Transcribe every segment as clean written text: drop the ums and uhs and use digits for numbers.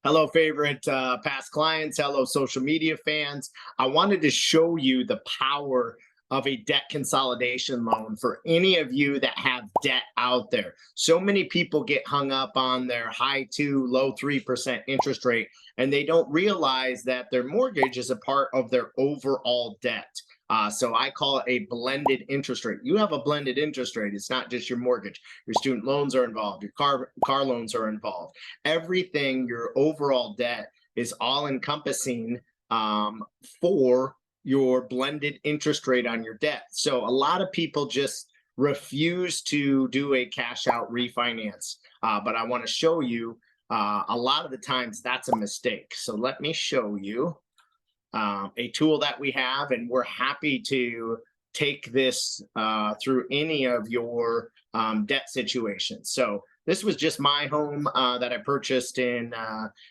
Hello, favorite past clients. Hello, social media fans. I wanted to show you the power of a debt consolidation loan for any of you that have debt out there. So many people get hung up on their high 2, low 3% interest rate, and they don't realize that their mortgage is a part of their overall debt. So I call it a blended interest rate. You have a blended interest rate. It's not just your mortgage. Your student loans are involved. Your car loans are involved. Everything, your overall debt is all encompassing for your blended interest rate on your debt. So a lot of people just refuse to do a cash out refinance. But I want to show you a lot of the times that's a mistake. So let me show you a tool that we have, and we're happy to take this through any of your debt situations. So this was just my home that I purchased in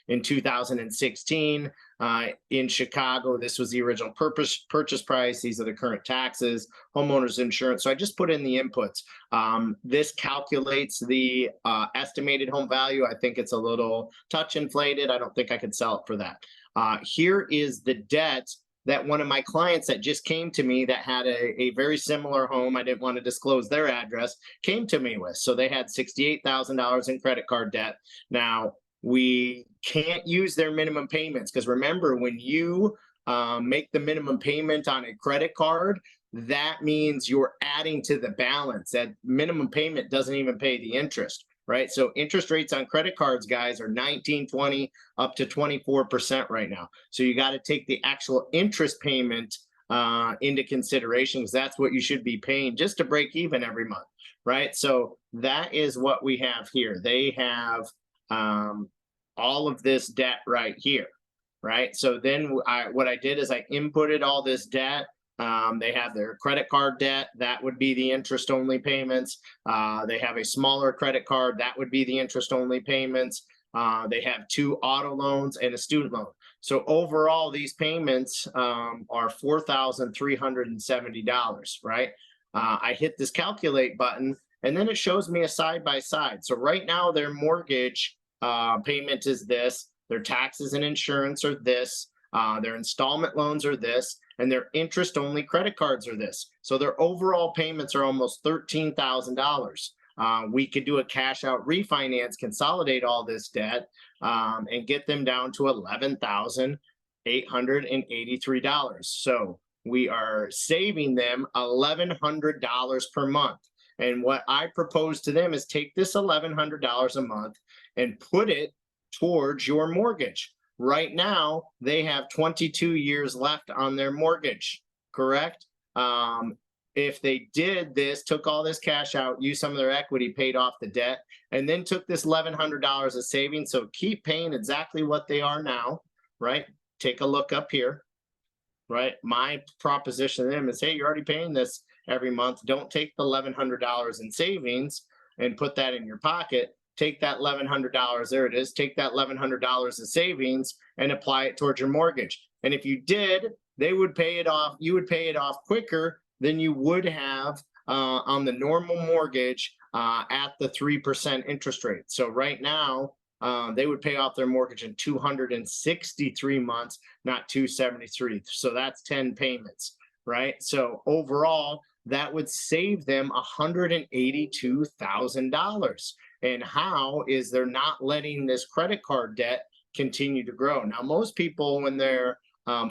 2016 in Chicago. This was the original purchase price. These are the current taxes, homeowners insurance. So I just put in the inputs. This calculates the estimated home value. I think it's a little touch inflated. I don't think I could sell it for that. Here is the debt that one of my clients that just came to me that had a very similar home, I didn't want to disclose their address, came to me with. So they had $68,000 in credit card debt. Now, we can't use their minimum payments because remember, when you make the minimum payment on a credit card, that means you're adding to the balance. That minimum payment doesn't even pay the interest, right? So interest rates on credit cards, guys, are 19, 20, up to 24% right now. So you got to take the actual interest payment into consideration, because that's what you should be paying just to break even every month, right? So that is what we have here. They have all of this debt right here, right? So then what I did is I inputted all this debt. They have their credit card debt. That would be the interest only payments. They have a smaller credit card. That would be the interest only payments. They have 2 auto loans and a student loan. So overall, these payments are $4,370, right? I hit this calculate button, and then it shows me a side by side. So right now, their mortgage payment is this. Their taxes and insurance are this. Their installment loans are this, and their interest-only credit cards are this. So their overall payments are almost $13,000. We could do a cash-out refinance, consolidate all this debt, and get them down to $11,883. So we are saving them $1,100 per month. And what I propose to them is take this $1,100 a month and put it towards your mortgage. Right now, they have 22 years left on their mortgage, correct? If they did this, took all this cash out, used some of their equity, paid off the debt, and then took this $1,100 of savings, so keep paying exactly what they are now, right? Take a look up here, right? My proposition to them is, hey, you're already paying this every month. Don't take the $1,100 in savings and put that in your pocket. Take that $1,100, there it is, take that $1,100 of savings and apply it towards your mortgage. And if you did, they would pay it off, you would pay it off quicker than you would have on the normal mortgage at the 3% interest rate. So right now, they would pay off their mortgage in 263 months, not 273. So that's 10 payments, right? So overall, that would save them $182,000. And how is they're not letting this credit card debt continue to grow? Now, most people, when they're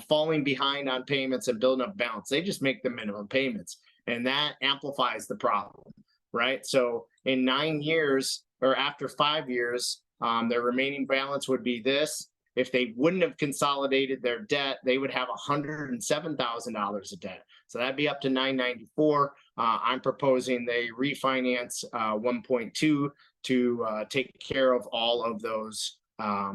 falling behind on payments and building up balance, they just make the minimum payments, and that amplifies the problem, right? So in 9 years, or after 5 years, their remaining balance would be this. If they wouldn't have consolidated their debt, they would have $107,000 of debt. So that'd be up to $994. I'm proposing they refinance 1.2 to take care of all of those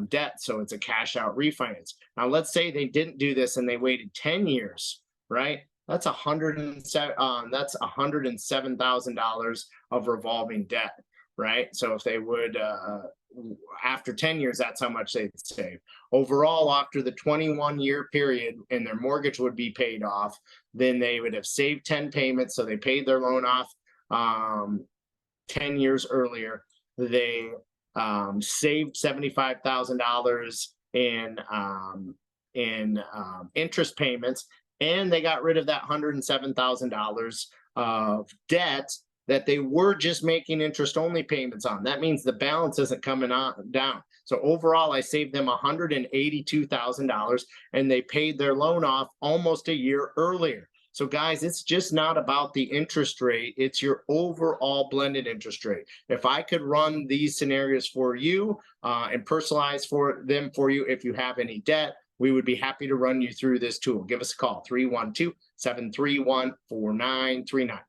debts. So it's a cash out refinance. Now, let's say they didn't do this and they waited 10 years, right? That's $107,000 of revolving debt, right? So if they would, after 10 years, that's how much they'd save. Overall, after the 21-year period and their mortgage would be paid off, then they would have saved 10 payments. So they paid their loan off 10 years earlier. They saved $75,000 in interest payments, and they got rid of that $107,000 of debt that they were just making interest only payments on. That means the balance isn't coming on down. So overall, I saved them $182,000, and they paid their loan off almost a year earlier. So guys, it's just not about the interest rate, it's your overall blended interest rate. If I could run these scenarios for you and personalize for them for you, if you have any debt, we would be happy to run you through this tool. Give us a call, 312-731-4939.